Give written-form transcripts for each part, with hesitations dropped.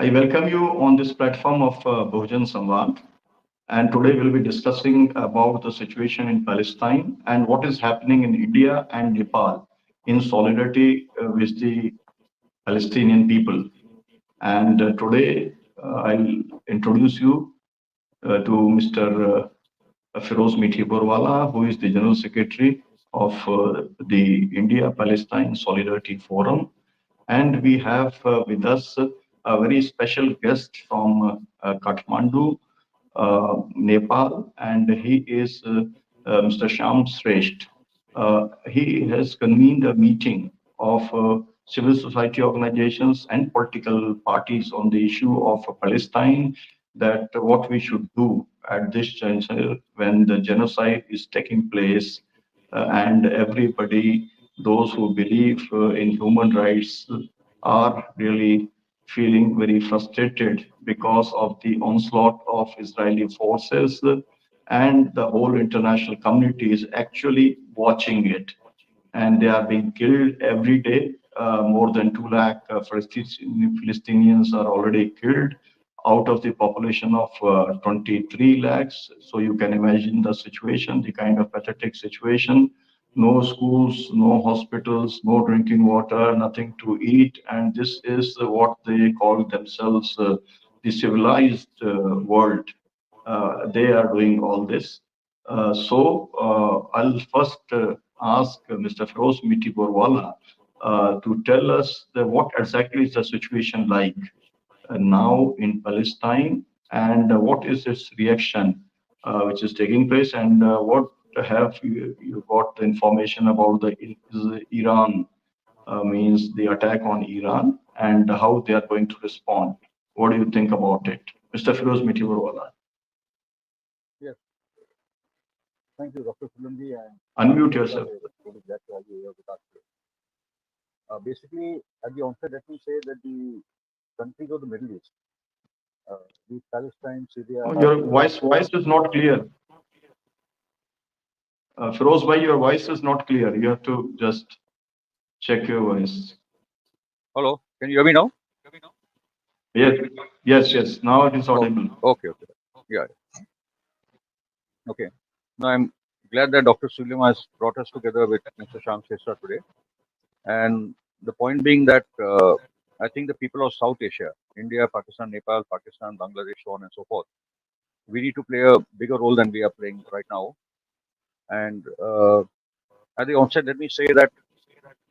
I welcome you on this platform of Bahujan Sanvad. And today we'll be discussing about the situation in Palestine and what is happening in India and Nepal in solidarity with the Palestinian people. And today I'll introduce you to Mr. Feroze Mithiborwala, who is the General Secretary of the India Palestine Solidarity Forum. And we have with us a very special guest from Kathmandu, Nepal, and he is Mr. Shyam Shreshta. He has convened a meeting of civil society organizations and political parties on the issue of Palestine, that what we should do at this juncture when the genocide is taking place, and everybody, those who believe in human rights, are really feeling very frustrated because of the onslaught of Israeli forces, and the whole international community is actually watching it. And they are being killed every day. More than 2 lakh Palestinians are already killed out of the population of 23 lakhs. So you can imagine the situation, the kind of pathetic situation. No schools, no hospitals, no drinking water, nothing to eat. And this is what they call themselves the civilized world. They are doing all this. I'll first ask Mr. Feroze Mithiborwala to tell us what exactly is the situation like now in Palestine, and what is its reaction which is taking place, and what have you got the information about the Iran, means the attack on Iran, and how they are going to respond. What do you think about it, Mr. Feroze Mithiborwala? Yes, thank you, Dr. Sulamji, and Unmute yourself. really glad to have you here with us today. Basically, at the onset, let me say that the countries of the Middle East, the Palestine, Syria, Oh, your voice is not clear. Feroze bhai, your voice is not clear. You have to just check your voice. Hello, can you hear me now? Yes, yes. Now it is Oh, audible. okay, yeah, okay. Now I'm glad that Dr. Sunilam has brought us together with Mr. Shyam Shrestha today. And the point being that I think the people of South Asia, India, Pakistan, Nepal, Pakistan, Bangladesh, so on and so forth, we need to play a bigger role than we are playing right now. And at the onset, let me say that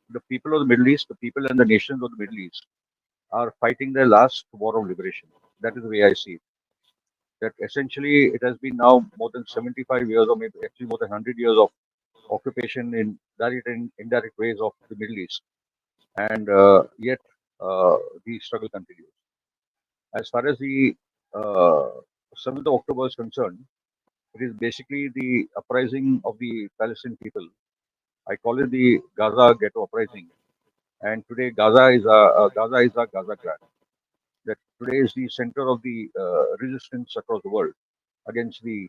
the people of the Middle East, the people and the nations of the Middle East are fighting their last war of liberation. That is the way I see it. That essentially it has been now more than 75 years, or maybe actually more than 100 years of occupation in direct and indirect ways of the Middle East. And yet the struggle continues. As far as the 7th of October is concerned, it is basically the uprising of the Palestinian people. I call it the Gaza ghetto uprising. And today Gaza is a Gaza grad. That today is the center of the resistance across the world against the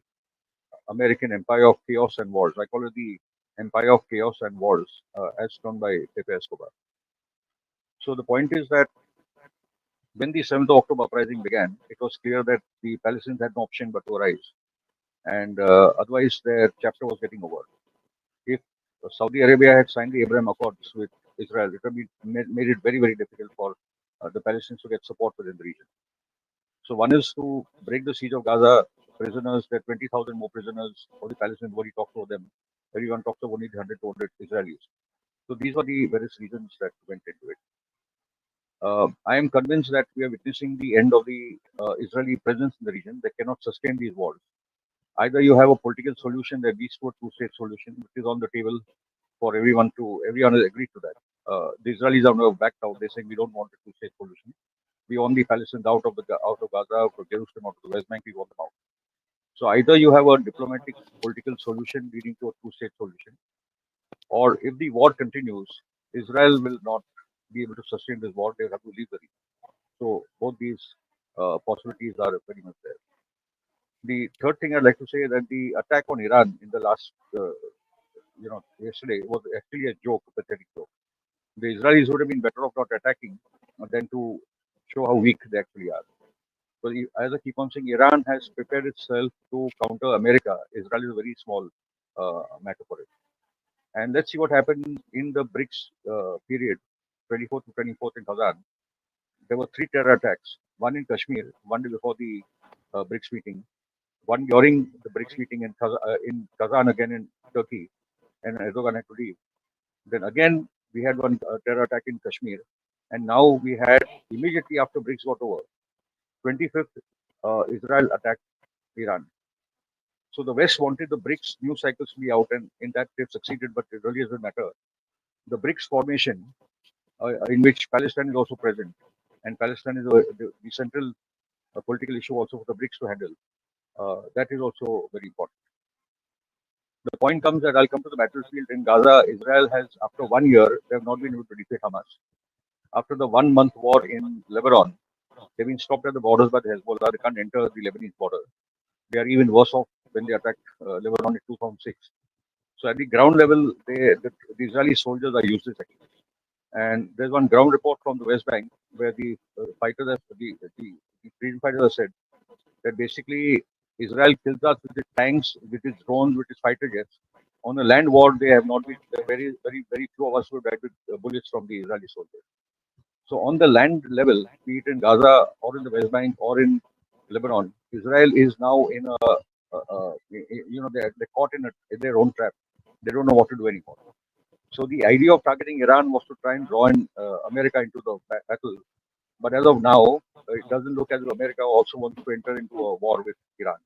American empire of chaos and wars. I call it the empire of chaos and wars, as done by Pepe Escobar. So the point is that when the 7th of October uprising began, it was clear that the Palestinians had no option but to arise, and otherwise their chapter was getting over. If Saudi Arabia had signed the Abraham Accords with Israel, it would be made it very, very difficult for the Palestinians to get support within the region. So one is to break the siege of Gaza. Prisoners, there are 20,000 more prisoners of the Palestinians. Nobody talks about them. Everyone talks about only 100, 200 Israelis. So these were the various reasons that went into it. I am convinced that we are witnessing the end of the Israeli presence in the region. They cannot sustain these wars. Either you have a political solution that leads to a two-state solution, which is on the table for everyone has agreed to that. The Israelis have now backed out. They're saying we don't want a two-state solution. We want the Palestinians out of Gaza, out of Jerusalem, out of the West Bank. We want them out. So either you have a diplomatic political solution leading to a two-state solution, or if the war continues, Israel will not be able to sustain this war. They will have to leave the region. So both these possibilities are very much there. The third thing I'd like to say is that the attack on Iran in the last, yesterday was actually a joke, a pathetic joke. The Israelis would have been better off not attacking than to show how weak they actually are. But as I keep on saying, Iran has prepared itself to counter America. Israel is a very small matter for it. And let's see what happened in the BRICS period, 24th to 24th in Kazan. There were 3 terror attacks, one in Kashmir, one day before the BRICS meeting, one during the BRICS meeting in Kazan again in Turkey, and Erdogan had to leave. Then again, we had one terror attack in Kashmir, and now we had immediately after BRICS got over, 25th, Israel attacked Iran. So the West wanted the BRICS news cycles to be out, and in that they've succeeded, but it really doesn't matter. The BRICS formation, in which Palestine is also present, and Palestine is the central political issue also for the BRICS to handle. That is also very important. The point comes that I'll come to the battlefield in Gaza. Israel has, after 1 year, they have not been able to defeat Hamas. After the 1 month war in Lebanon, they've been stopped at the borders by the Hezbollah. They can't enter the Lebanese border. They are even worse off when they attacked Lebanon in 2006. So at the ground level, the Israeli soldiers are useless actually. And there's one ground report from the West Bank where the freedom fighters have said that basically Israel kills us with its tanks, with its drones, with its fighter jets. On a land war, they have not been very, very, very few of us who died with bullets from the Israeli soldiers. So on the land level, be it in Gaza or in the West Bank or in Lebanon, Israel is now in they're caught in their own trap. They don't know what to do anymore. So the idea of targeting Iran was to try and draw in America into the battle. But as of now, it doesn't look as if America also wants to enter into a war with Iran.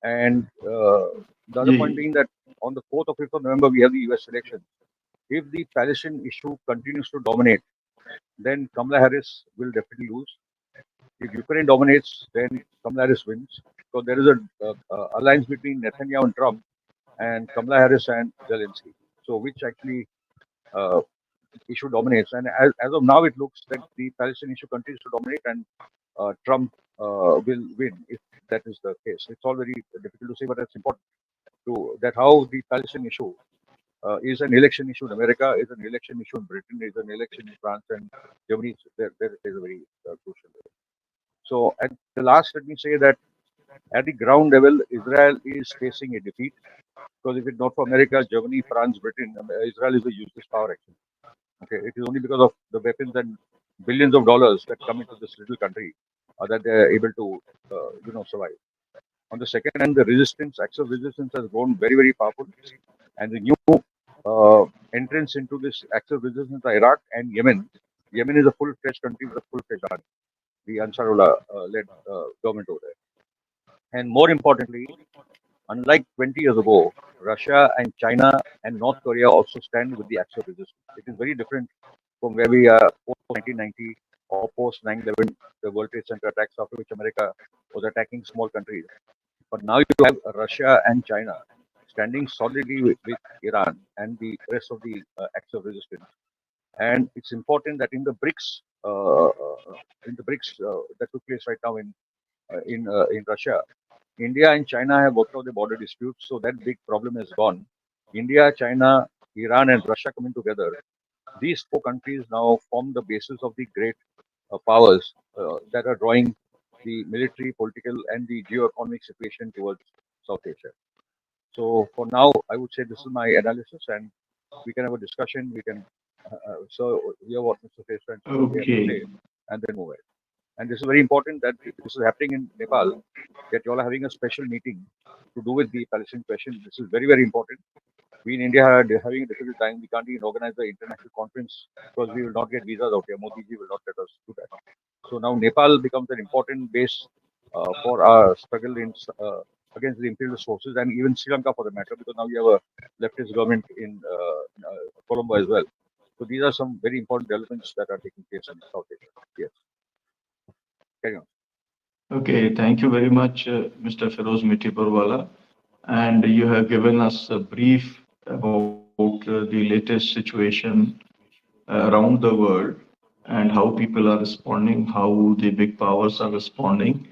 And the other point being that on the 4th or 5th of November, we have the US election. If the Palestinian issue continues to dominate, then Kamala Harris will definitely lose. If Ukraine dominates, then Kamala Harris wins. So there is a alliance between Netanyahu and Trump, and Kamala Harris and Zelensky. So which actually issue dominates? And as of now, it looks that the Palestinian issue continues to dominate, and Trump will win if that is the case. It's all very difficult to say, but it's important to that how the Palestinian issue is an election issue in America, is an election issue in Britain, is an election in France and Germany. There is a very crucial. So at the last, let me say that at the ground level, Israel is facing a defeat because if it's not for America, Germany, France, Britain, Israel is a useless power actually. Okay, it is only because of the weapons and billions of dollars that come into this little country that they are able to, survive. On the second hand, the resistance, acts of resistance has grown very, very powerful, and the new entrance into this acts of resistance are Iraq and Yemen. Yemen is a full-fledged country with a full-fledged army, the Ansarullah-led government over there. And more importantly, unlike 20 years ago, Russia and China and North Korea also stand with the acts of resistance. It is very different from where we are post 1990 or post 9/11, the World Trade Center attacks, after which America was attacking small countries. But now you have Russia and China standing solidly with Iran and the rest of the acts of resistance. And it's important that in the BRICS, that took place right now in Russia, India and China have worked out the border disputes, so that big problem is gone. India, China, Iran, and Russia coming together, these 4 countries now form the basis of the great powers that are drawing the military, political, and the geo-economic situation towards South Asia. So for now, I would say this is my analysis, and we can have a discussion. We can hear what Mr. Shrestha and Mr. say, and then move ahead. And this is very important that this is happening in Nepal, that you all are having a special meeting to do with the Palestinian question. This is very, very important. We in India are having a difficult time. We can't even organize the international conference because we will not get visas out here. Modi ji will not let us do that. So now Nepal becomes an important base for our struggle against the imperialist forces, and even Sri Lanka for the matter, because now we have a leftist government in Colombo as well. So these are some very important developments that are taking place in South Asia. Yes. Carry on. Okay, thank you very much, Mr. Feroze Mithiborwala. And you have given us a brief about the latest situation around the world and how people are responding, how the big powers are responding.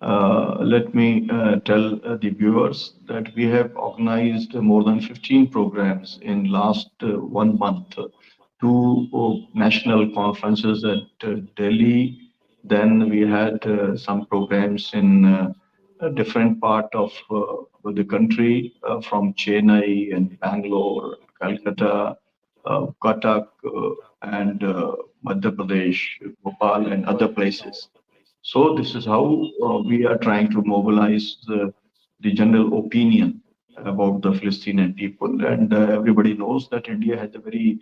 Let me tell the viewers that we have organized more than 15 programs in last 1 month, 2 national conferences at Delhi, Then we had some programs in a different part of the country, from Chennai and Bangalore, Calcutta, Cuttack, and Madhya Pradesh, Bhopal, and other places. So this is how we are trying to mobilize the general opinion about the Palestinian people. And everybody knows that India has a very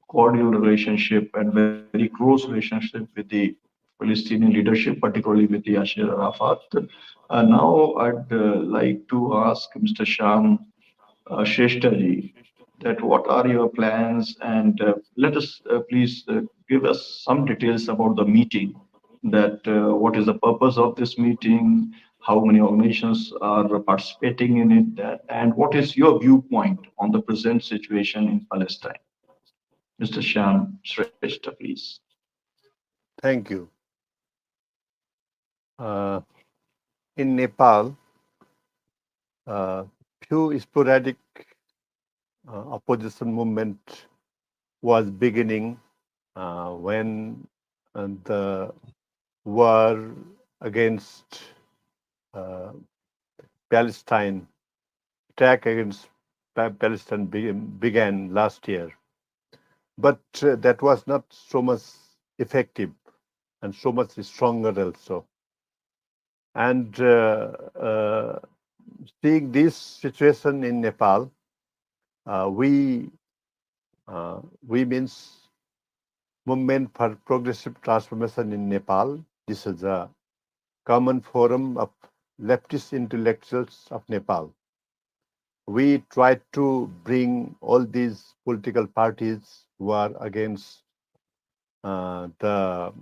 cordial relationship and very close relationship with the Palestinian leadership, particularly with the Yasser Arafat. Now, I'd like to ask Mr. Shyam Shreshta ji, that what are your plans, and let us please give us some details about the meeting, that what is the purpose of this meeting, how many organizations are participating in it, and what is your viewpoint on the present situation in Palestine. Mr. Shyam Shrestha, please. Thank you. In Nepal, few sporadic opposition movement was beginning when the war against Palestine, attack against Palestine began last year. But that was not so much effective and so much stronger also. And seeing this situation in Nepal, we means Movement for Progressive Transformation in Nepal. This is a common forum of leftist intellectuals of Nepal. We try to bring all these political parties who are against the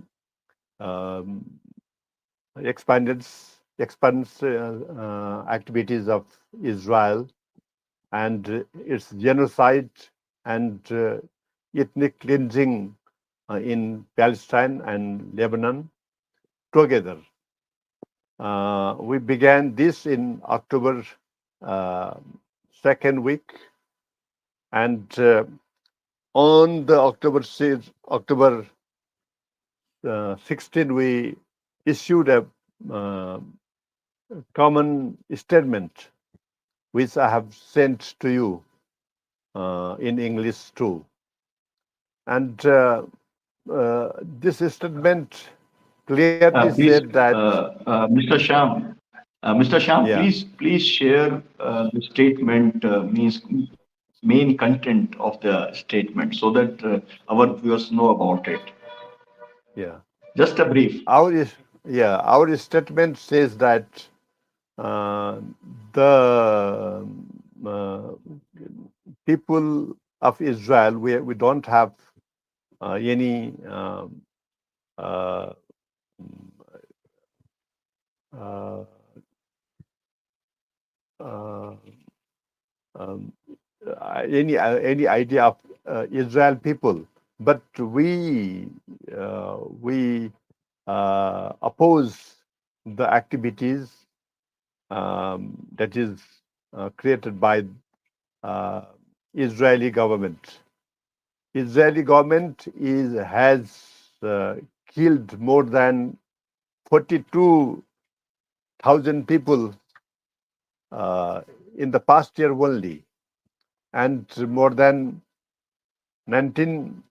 expands activities of Israel and its genocide and ethnic cleansing in Palestine and Lebanon together. We began this in October second week, and on the October 16, we issued a common statement, which I have sent to you in English too. And this statement clearly Please, said that, Mr. Shyam, yeah, please share the statement, means main content of the statement, so that our viewers know about it. yeah. Just a brief. Our statement says that uh, the uh, people of Israel, we don't have any uh, uh, uh, um, any idea of Israel people, but we oppose the activities that is created by uh, Israeli government. Israeli government has killed more than 42,000 people in the past year only, and more than 19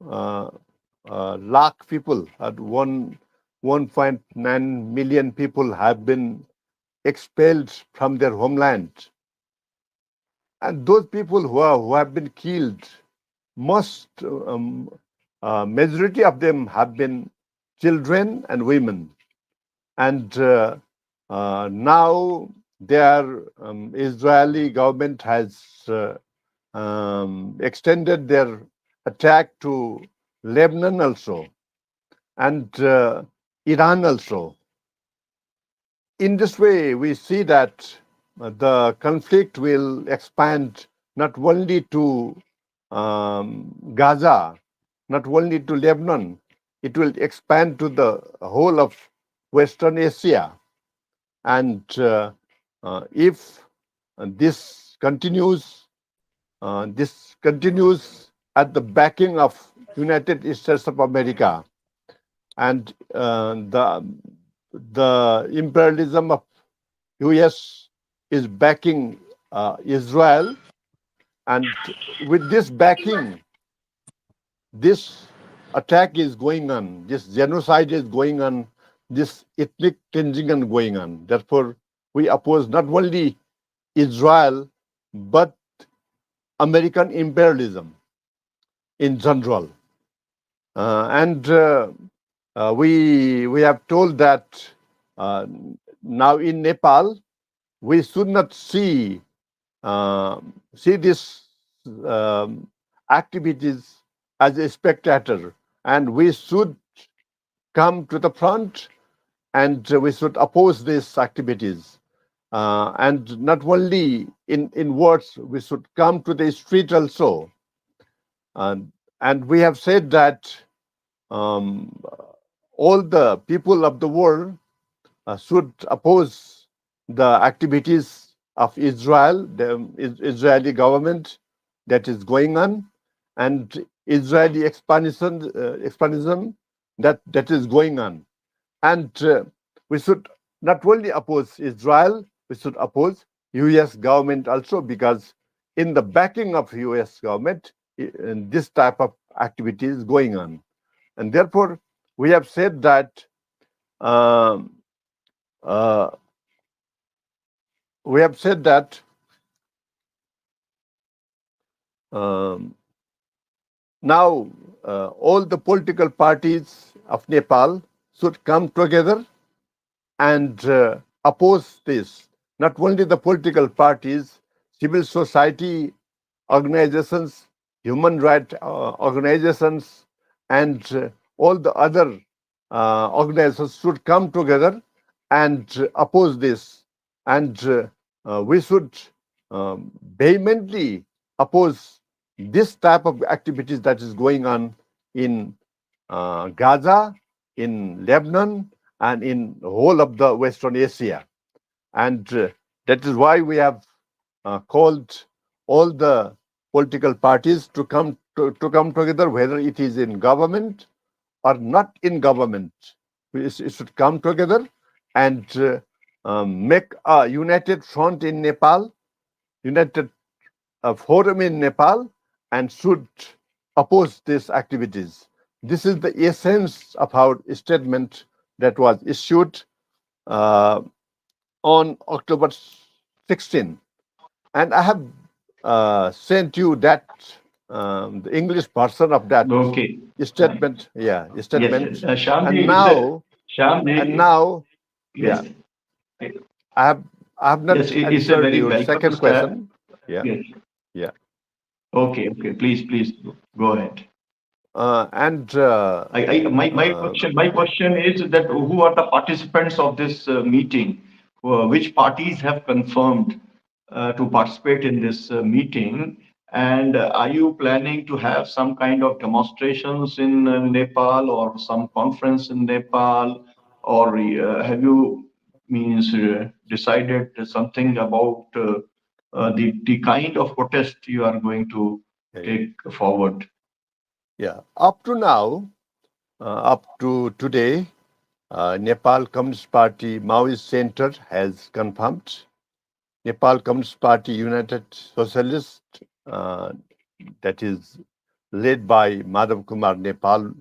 lakh people, at 1.9 million people have been expelled from their homeland. And those people who have been killed, most majority of them have been children and women. And now their Israeli government has extended their attack to Lebanon also, and Iran also. In this way, we see that the conflict will expand not only to Gaza, not only to Lebanon, it will expand to the whole of Western Asia. And if this continues at the backing of United States of America, and the imperialism of US is backing Israel, and with this backing, this attack is going on, this genocide is going on, this ethnic cleansing is going on. Therefore, we oppose not only Israel, but American imperialism in general. We have told that now in Nepal, we should not see this activities as a spectator, and we should come to the front, and we should oppose these activities. And not only in words, we should come to the street also. And we have said that all the people of the world should oppose the activities of Israel, the Israeli government that is going on, and Israeli expansionism that is going on. And we should not only oppose Israel, we should oppose US government also, because in the backing of US government, this type of activity is going on. And therefore, we have said that now all the political parties of Nepal should come together and oppose this. Not only the political parties, civil society organizations, human rights organizations, and all the other organizations should come together and oppose this. And we should vehemently oppose this type of activities that is going on in Gaza, in Lebanon, and in the whole of the Western Asia. And that is why we have called all the political parties to come together, whether it is in government or not in government. It should come together and make a united front in Nepal, united forum in Nepal, and should oppose these activities. This is the essence of our statement that was issued on October 16. And I have sent you that the English version of that Okay. statement. Yeah, statement. Yes. Shyamji, And now, Shyamji, yeah, yes. I have not Yes, it's a answered very your welcome second step. question. Yeah, Yes. yeah. Okay. Please go ahead. And My question is that who are the participants of this meeting? Which parties have confirmed to participate in this meeting? And are you planning to have some kind of demonstrations in Nepal or some conference in Nepal, or have you decided something about the kind of protest you are going to take forward? yeah, up to now, up to today, Nepal Communist Party Maoist Center has confirmed. Nepal Communist Party United Socialists, that is led by Madhav Kumar Nepal,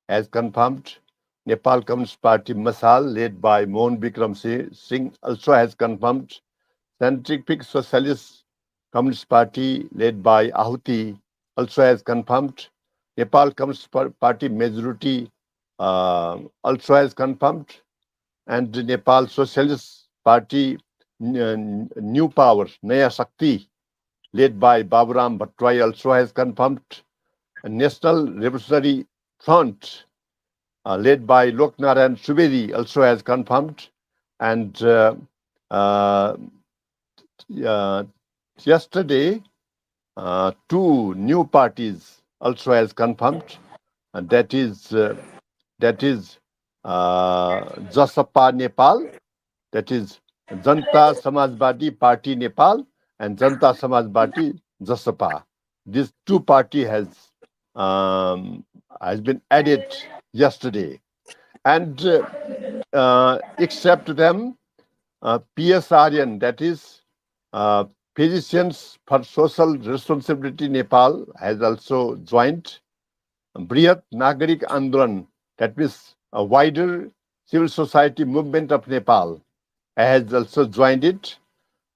has confirmed. Nepal Communist Party Masal, led by Mohan Bikram Singh, also has confirmed. Scientific Socialist Communist Party, led by Ahuti, also has confirmed. Nepal Communist Party Majority also has confirmed. And the Nepal Socialist Party New Power, Naya Shakti, led by Baburam Bhattwai, also has confirmed. And National Revolutionary Front, led by Loknarayan Subedi, also has confirmed. And yesterday, two new parties also has confirmed, and that is Jasapa Nepal, that is Janata Samajwadi Party Nepal, and Janata Samajwadi Jasapa. These two party has been added yesterday, and except them, PSRN, that is Physicians for Social Responsibility Nepal, has also joined. Brihat Nagarik Andolan, that means a wider civil society movement of Nepal, has also joined it.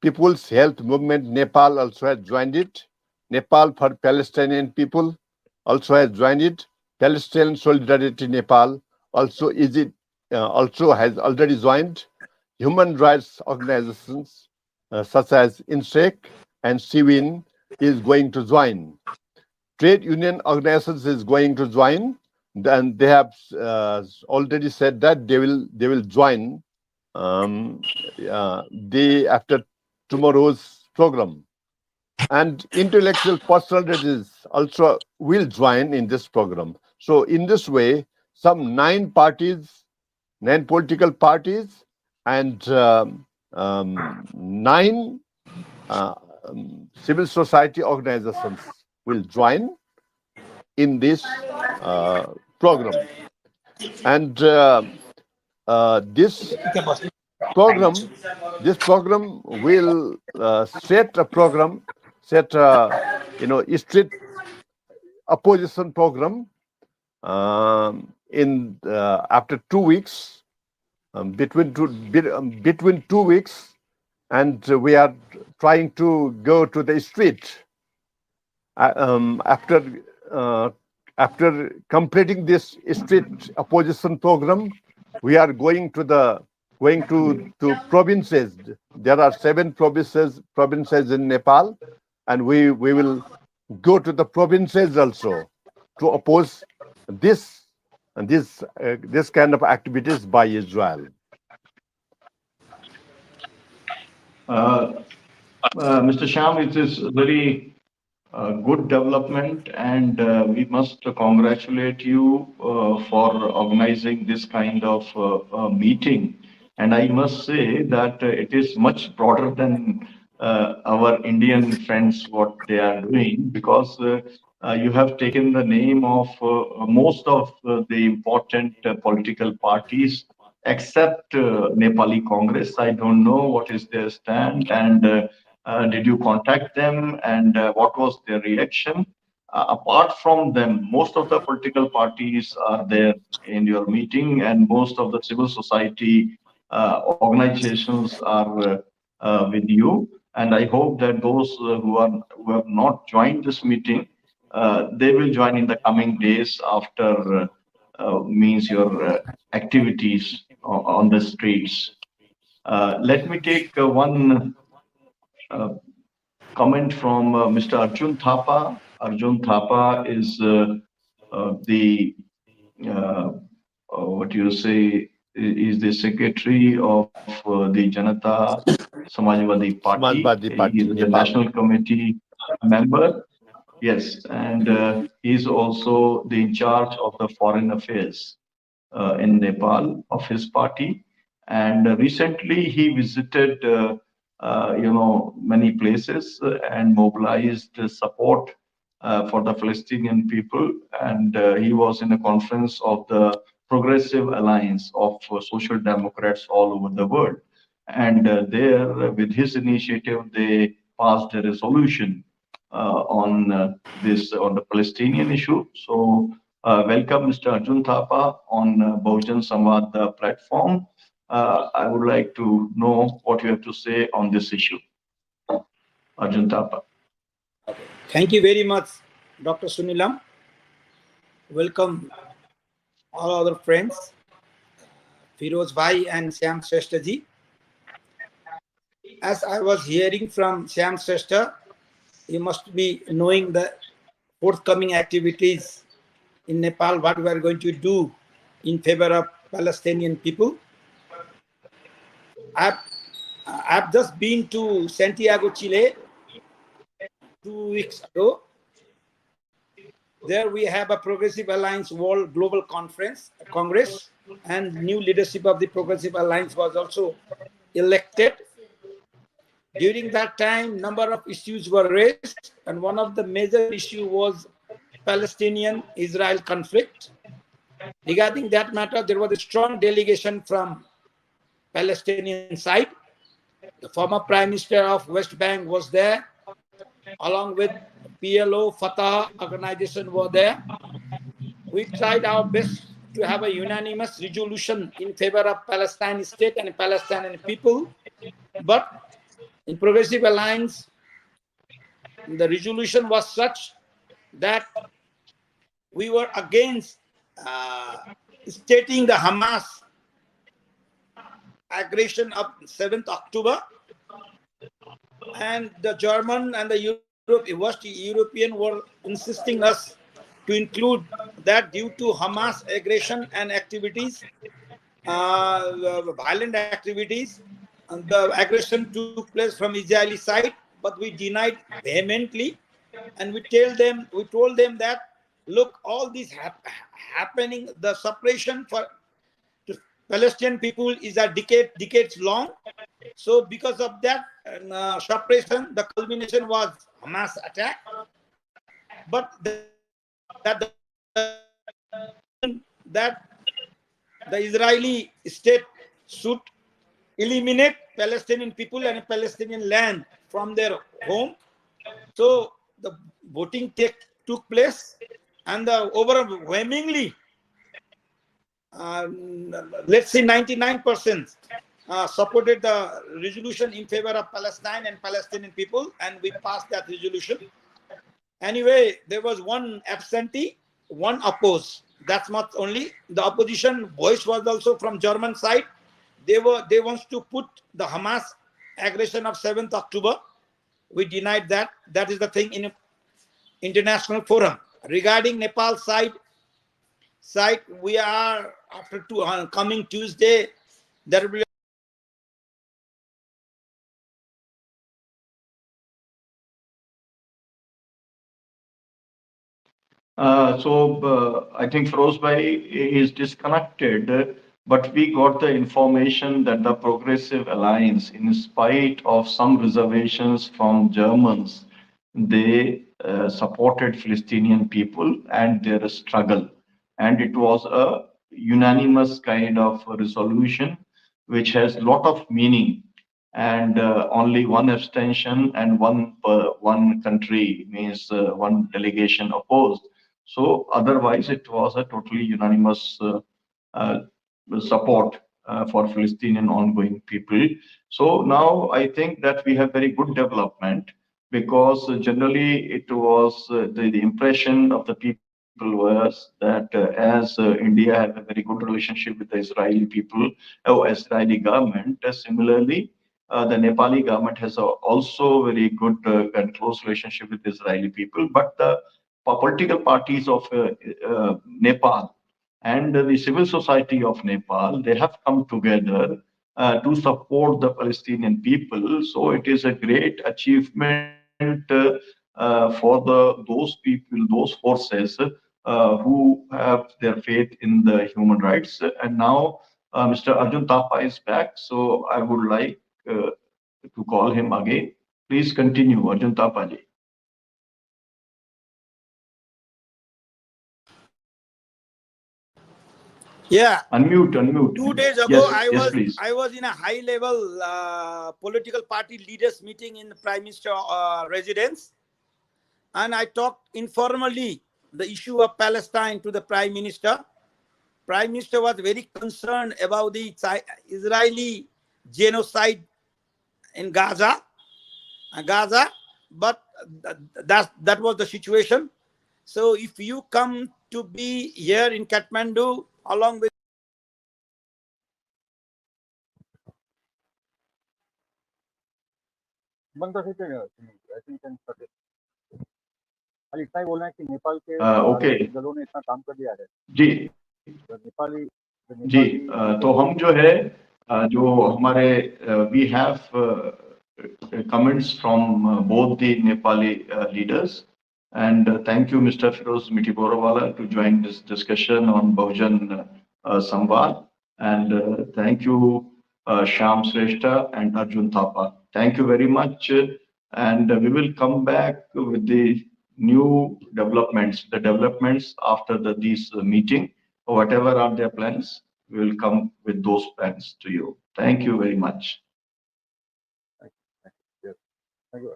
People's Health Movement Nepal also has joined it. Nepal for Palestinian People also has joined it. Palestine Solidarity Nepal also also has already joined. Human rights organizations such as INSEC and CWIN is going to join. Trade union organizations is going to join. Then they have already said that they will join day after tomorrow's program. And intellectual personalities also will join in this program. So in this way, some 9 political parties, and 9 civil society organizations will join in this program. And this program will set a street opposition program in after 2 weeks, between 2 weeks, and we are trying to go to the street after completing this street opposition program. We are going to provinces. There are 7 provinces in Nepal, and we will go to the provinces also to oppose this kind of activities by Israel. Mr. Shyam, it is very good development, and we must congratulate you for organizing this kind of meeting. And I must say that it is much broader than our Indian friends what they are doing, because you have taken the name of most of the important political parties except Nepali Congress. I don't know what is their stand, and did you contact them, and what was their reaction? Apart from them, most of the political parties are there in your meeting, and most of the civil society organizations are with you. And I hope that those who have not joined this meeting, they will join in the coming days after means your activities on the streets. Let me take one comment from Mr. Arjun Thapa. Arjun Thapa is the what you say is the secretary of the Janata Samajwadi Party. Samajwadi He Party, is the Nepal. national committee member. Yes, and he is also the in charge of the foreign affairs in Nepal of his party. And recently he visited, many places and mobilized support for the Palestinian people. And he was in a conference of the Progressive Alliance of Social Democrats all over the world. And there, with his initiative, they passed a resolution on the Palestinian issue. So welcome, Mr. Arjun Thapa, on Bahujan Sanvad platform. I would like to know what you have to say on this issue. Arjun Thapa. Thank you very much, Dr. Sunilam. Welcome all other friends, Feroze Bhai and Shyam Shreshta ji. As I was hearing from Shyam Shreshta, you must be knowing the forthcoming activities in Nepal, what we are going to do in favor of Palestinian people. I've just been to Santiago, Chile 2 weeks ago. There we have a Progressive Alliance World Global Congress, and new leadership of the Progressive Alliance was also elected. During that time, number of issues were raised, and one of the major issue was Palestinian-Israel conflict. Regarding that matter, there was a strong delegation from Palestinian side. The former Prime Minister of West Bank was there, along with PLO, Fatah organization were there. We tried our best to have a unanimous resolution in favor of Palestine state and Palestinian people. But in Progressive Alliance, the resolution was such that we were against stating the Hamas aggression of 7th October, and the German and the West European were insisting us to include that due to Hamas aggression and activities, violent activities, and the aggression took place from Israeli side, but we denied vehemently, and we told them that, look, all this happening, the suppression for Palestinian people is a decades long. So because of that suppression, the culmination was Hamas attack. But that the Israeli state should eliminate Palestinian people and Palestinian land from their home. So the voting took place, and the overwhelmingly, let's say 99%, supported the resolution in favor of Palestine and Palestinian people, and we passed that resolution. Anyway, there was one absentee, one opposed. That's not only. The opposition voice was also from German side. They want to put the Hamas aggression of 7th October. We denied that. That is the thing in international forum. Regarding Nepal side, we are after coming Tuesday, there will be I think Feroze Bhai is disconnected, but we got the information that the Progressive Alliance, in spite of some reservations from Germans, they supported Palestinian people and their struggle. And it was a unanimous kind of resolution, which has a lot of meaning. And only one abstention and one country, means one delegation opposed. So otherwise, it was a totally unanimous uh, support for Palestinian ongoing people. So now I think that we have very good development, because generally it was the impression of the people was that as India has a very good relationship with the Israeli people or Israeli government, similarly the Nepali government has also very good and close relationship with Israeli people. But the political parties of Nepal and the civil society of Nepal, they have come together to support the Palestinian people. So it is a great achievement for those people, those forces who have their faith in the human rights. And now Mr. Arjun Thapa is back, so I would like to call him again. Please continue, Arjun Thapa ji. yeah. Unmute. 2 days ago, Yes, yes, please. I was in a high level political party leaders meeting in the Prime Minister residence, and I talked informally the issue of Palestine to the Prime Minister. Prime Minister was very concerned about the Israeli genocide in Gaza, but that was the situation. So if you come to be here in Kathmandu along with बंद कर सकते हैं I think can start खाली इतना ही बोलना है कि नेपाल के ओके दलों ने इतना काम कर दिया है जी नेपाली जी तो हम जो है जो हमारे we have comments from both the Nepali leaders, and thank you Mr. Feroze Mithiborwala to join this discussion on Bahujan Sanvad, and thank you Shyam Shreshta and Arjun Thapa. Thank you very much, and we will come back with the new developments, after this meeting. or whatever are their plans, we will come with those plans to you. Thank you very much. Thank you. Yes. Thank you.